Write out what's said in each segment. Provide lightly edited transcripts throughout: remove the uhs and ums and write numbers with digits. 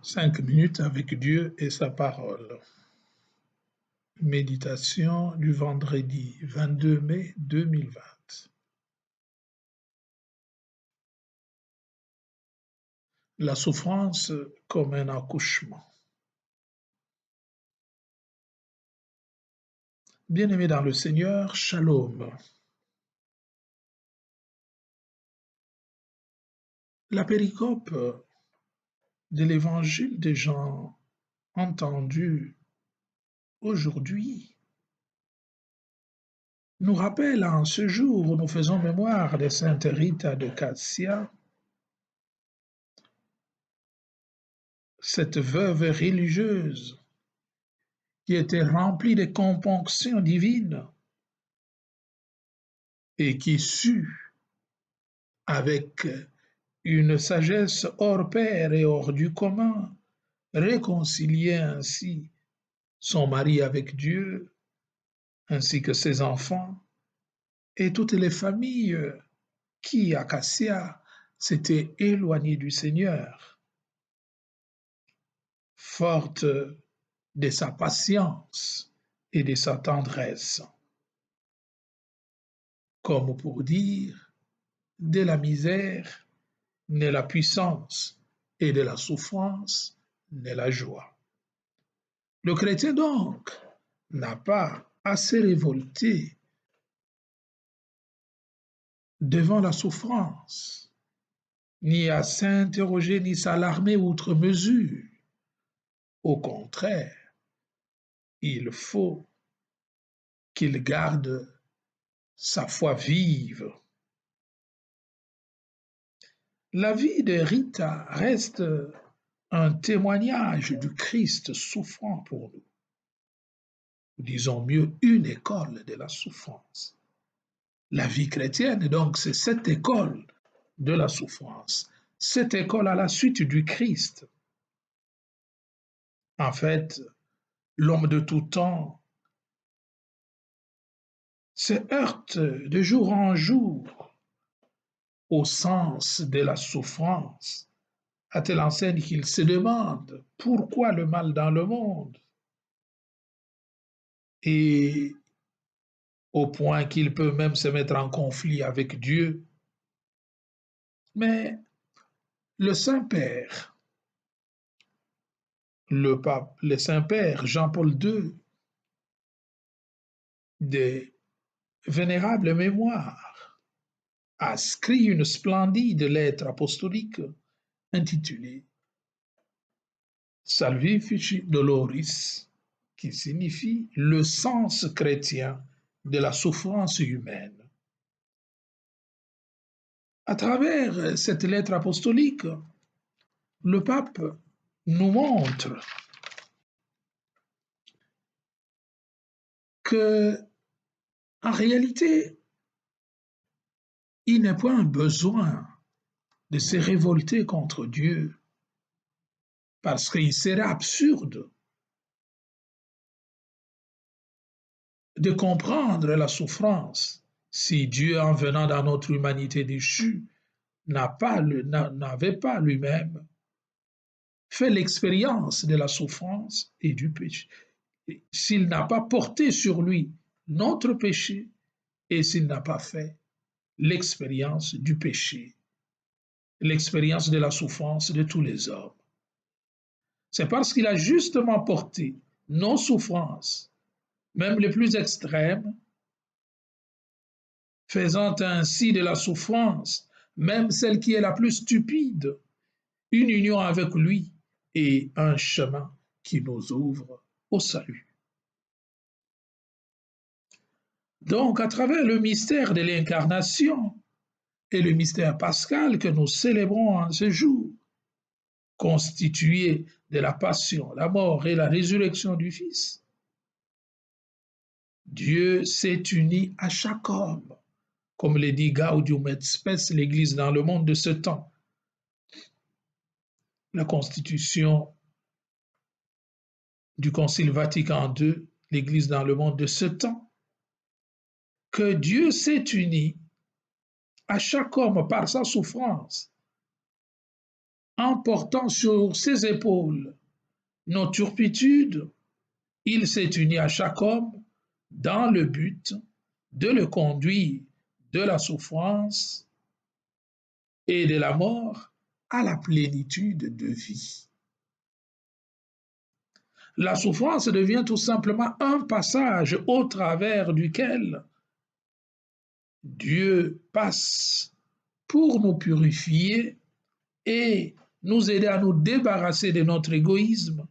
5 minutes avec Dieu et sa parole. Méditation du vendredi 22 mai 2020. La souffrance comme un accouchement. Bien-aimés dans le Seigneur, Shalom. La péricope de l'évangile des gens entendus aujourd'hui nous rappelle en ce jour où nous faisons mémoire de Sainte Rita de Cassia, cette veuve religieuse qui était remplie de componctions divines et qui sut, avec une sagesse hors pair et hors du commun, réconcilier ainsi son mari avec Dieu, ainsi que ses enfants, et toutes les familles qui, à Cassia, s'étaient éloignées du Seigneur. Forte de sa patience et de sa tendresse, comme pour dire, de la misère naît la puissance et de la souffrance naît la joie. Le chrétien donc n'a pas à se révolter devant la souffrance, ni à s'interroger ni s'alarmer outre mesure. Au contraire, il faut qu'il garde sa foi vive. La vie de Rita reste un témoignage du Christ souffrant pour nous. Disons mieux, une école de la souffrance. La vie chrétienne, donc, c'est cette école de la souffrance, cette école à la suite du Christ. En fait, l'homme de tout temps se heurte de jour en jour au sens de la souffrance, à telle enseigne qu'il se demande pourquoi le mal dans le monde, et au point qu'il peut même se mettre en conflit avec Dieu. Mais le Saint-Père, le pape, le Saint-Père Jean-Paul II, de vénérable mémoire, a écrit une splendide lettre apostolique intitulée Salvifici Doloris, qui signifie le sens chrétien de la souffrance humaine. À travers cette lettre apostolique, le pape nous montre que, en réalité, il n'est point besoin de se révolter contre Dieu, parce qu'il serait absurde de comprendre la souffrance si Dieu, en venant dans notre humanité déchue, n'avait pas lui-même fait l'expérience de la souffrance et du péché, s'il n'a pas porté sur lui notre péché et s'il n'a pas fait l'expérience du péché, l'expérience de la souffrance de tous les hommes. C'est parce qu'il a justement porté nos souffrances, même les plus extrêmes, faisant ainsi de la souffrance, même celle qui est la plus stupide, une union avec lui et un chemin qui nous ouvre au salut. Donc, à travers le mystère de l'incarnation et le mystère pascal que nous célébrons en ce jour, constitué de la passion, la mort et la résurrection du Fils, Dieu s'est uni à chaque homme, comme le dit Gaudium et Spes, l'Église dans le monde de ce temps. La constitution du Concile Vatican II, l'Église dans le monde de ce temps, que Dieu s'est uni à chaque homme par sa souffrance, en portant sur ses épaules nos turpitudes, il s'est uni à chaque homme dans le but de le conduire de la souffrance et de la mort à la plénitude de vie. La souffrance devient tout simplement un passage au travers duquel Dieu passe pour nous purifier et nous aider à nous débarrasser de notre égoïsme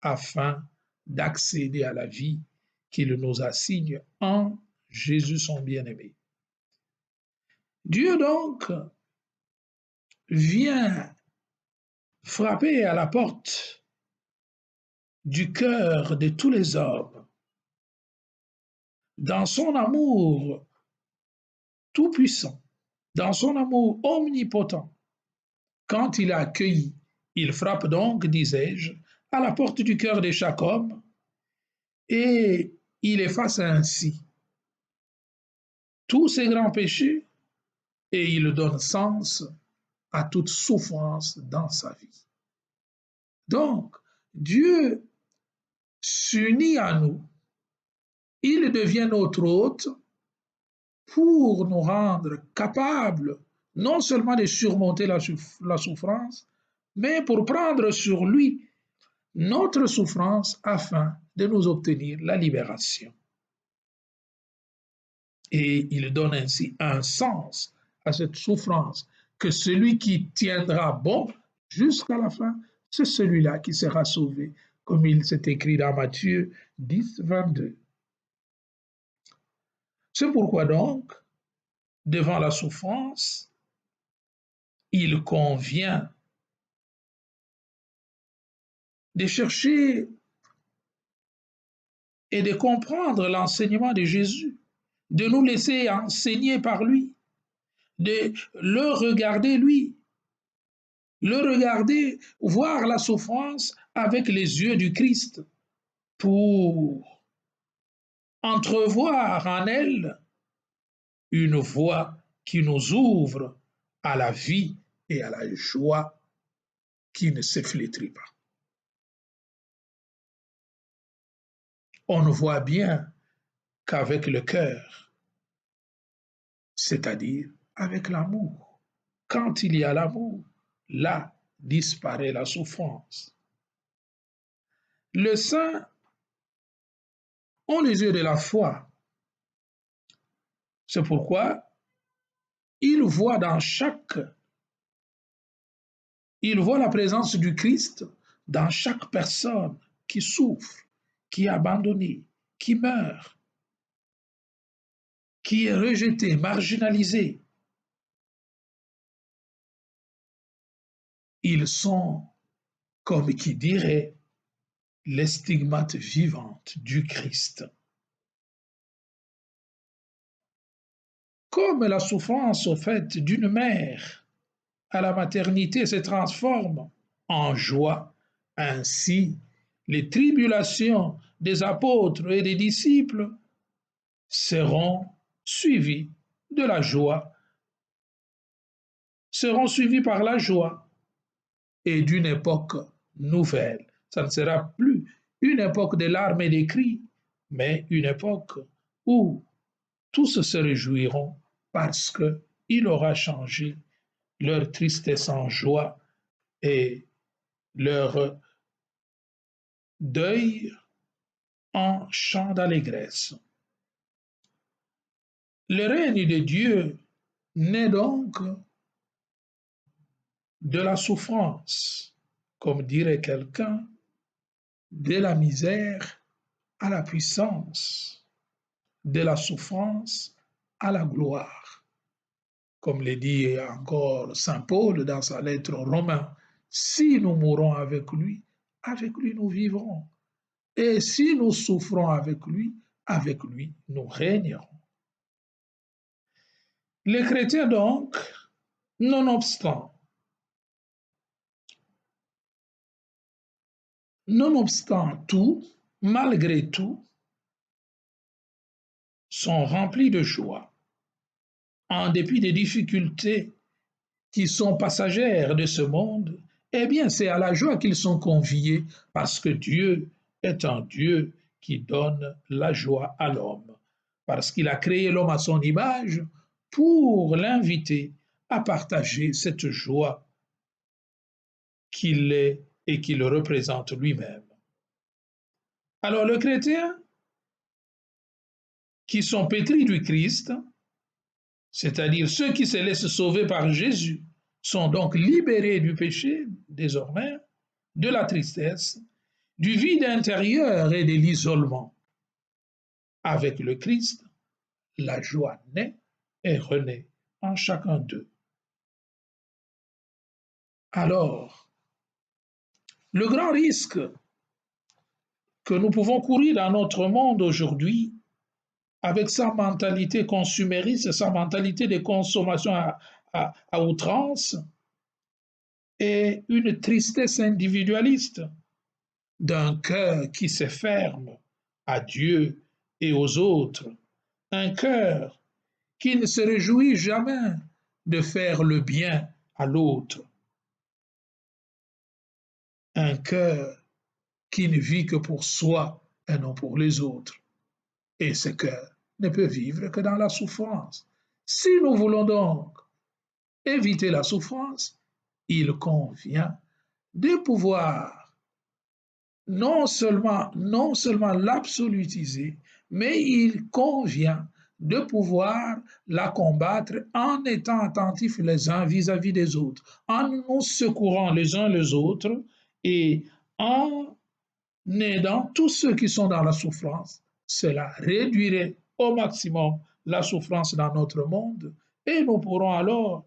afin d'accéder à la vie qu'il nous assigne en Jésus son bien-aimé. Dieu donc vient frapper à la porte du cœur de tous les hommes. Dans son amour tout-puissant, dans son amour omnipotent, quand il a accueilli, il frappe donc, disais-je, à la porte du cœur de chaque homme et il efface ainsi tous ses grands péchés et il donne sens à toute souffrance dans sa vie. Donc, Dieu s'unit à nous, il devient notre hôte pour nous rendre capables non seulement de surmonter la souffrance, mais pour prendre sur lui notre souffrance afin de nous obtenir la libération. Et il donne ainsi un sens à cette souffrance, que celui qui tiendra bon jusqu'à la fin, c'est celui-là qui sera sauvé, comme il s'est écrit dans Matthieu 10, 22. C'est pourquoi donc, devant la souffrance, il convient de chercher et de comprendre l'enseignement de Jésus, de nous laisser enseigner par lui, de le regarder, voir la souffrance avec les yeux du Christ pour entrevoir en elle une voie qui nous ouvre à la vie et à la joie qui ne se flétrit pas. On voit bien qu'avec le cœur, c'est-à-dire avec l'amour, quand il y a l'amour, là disparaît la souffrance. Le saint ont les yeux de la foi. C'est pourquoi il voit la présence du Christ dans chaque personne qui souffre, qui est abandonnée, qui meurt, qui est rejetée, marginalisée. Ils sont, comme qui dirait, les stigmates vivantes du Christ. Comme la souffrance au fait d'une mère à la maternité se transforme en joie, ainsi les tribulations des apôtres et des disciples seront suivies de la joie, seront suivies par la joie et d'une époque nouvelle. Ça ne sera plus une époque de larmes et des cris, mais une époque où tous se réjouiront parce qu'il aura changé leur tristesse en joie et leur deuil en chant d'allégresse. Le règne de Dieu naît donc de la souffrance, comme dirait quelqu'un, de la misère à la puissance, de la souffrance à la gloire. Comme le dit encore Saint Paul dans sa lettre aux Romains, si nous mourons avec lui nous vivrons. Et si nous souffrons avec lui nous régnerons. Les chrétiens donc, nonobstant tout, malgré tout, sont remplis de joie, en dépit des difficultés qui sont passagères de ce monde eh bien, c'est à la joie qu'ils sont conviés parce que Dieu est un Dieu qui donne la joie à l'homme, parce qu'il a créé l'homme à son image pour l'inviter à partager cette joie qu'il est et qu'il représente lui-même. Alors, les chrétiens qui sont pétris du Christ, c'est-à-dire ceux qui se laissent sauver par Jésus, sont donc libérés du péché désormais, de la tristesse, du vide intérieur et de l'isolement. Avec le Christ, la joie naît et renaît en chacun d'eux. Alors, le grand risque que nous pouvons courir dans notre monde aujourd'hui, avec sa mentalité consumériste, sa mentalité de consommation à outrance, et une tristesse individualiste d'un cœur qui se ferme à Dieu et aux autres, un cœur qui ne se réjouit jamais de faire le bien à l'autre, un cœur qui ne vit que pour soi et non pour les autres. Et ce cœur ne peut vivre que dans la souffrance. Si nous voulons donc éviter la souffrance, il convient de pouvoir non seulement l'absolutiser, mais il convient de pouvoir la combattre en étant attentifs les uns vis-à-vis des autres, en nous secourant les uns les autres et en aidant tous ceux qui sont dans la souffrance. Cela réduirait au maximum la souffrance dans notre monde et nous pourrons alors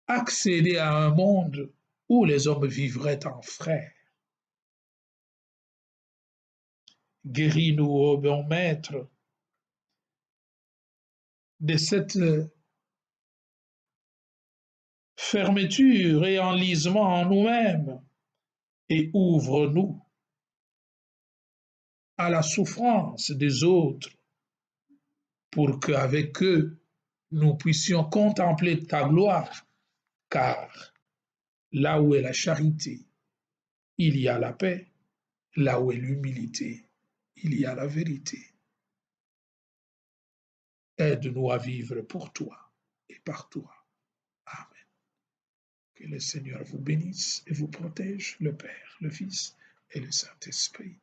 accéder à un monde où les hommes vivraient en frères. Guéris-nous, ô bon Maître, de cette fermeture et enlisement en nous-mêmes et ouvre-nous à la souffrance des autres pour qu'avec eux, nous puissions contempler ta gloire, car là où est la charité, il y a la paix, là où est l'humilité, il y a la vérité. Aide-nous à vivre pour toi et par toi. Amen. Que le Seigneur vous bénisse et vous protège, le Père, le Fils et le Saint-Esprit.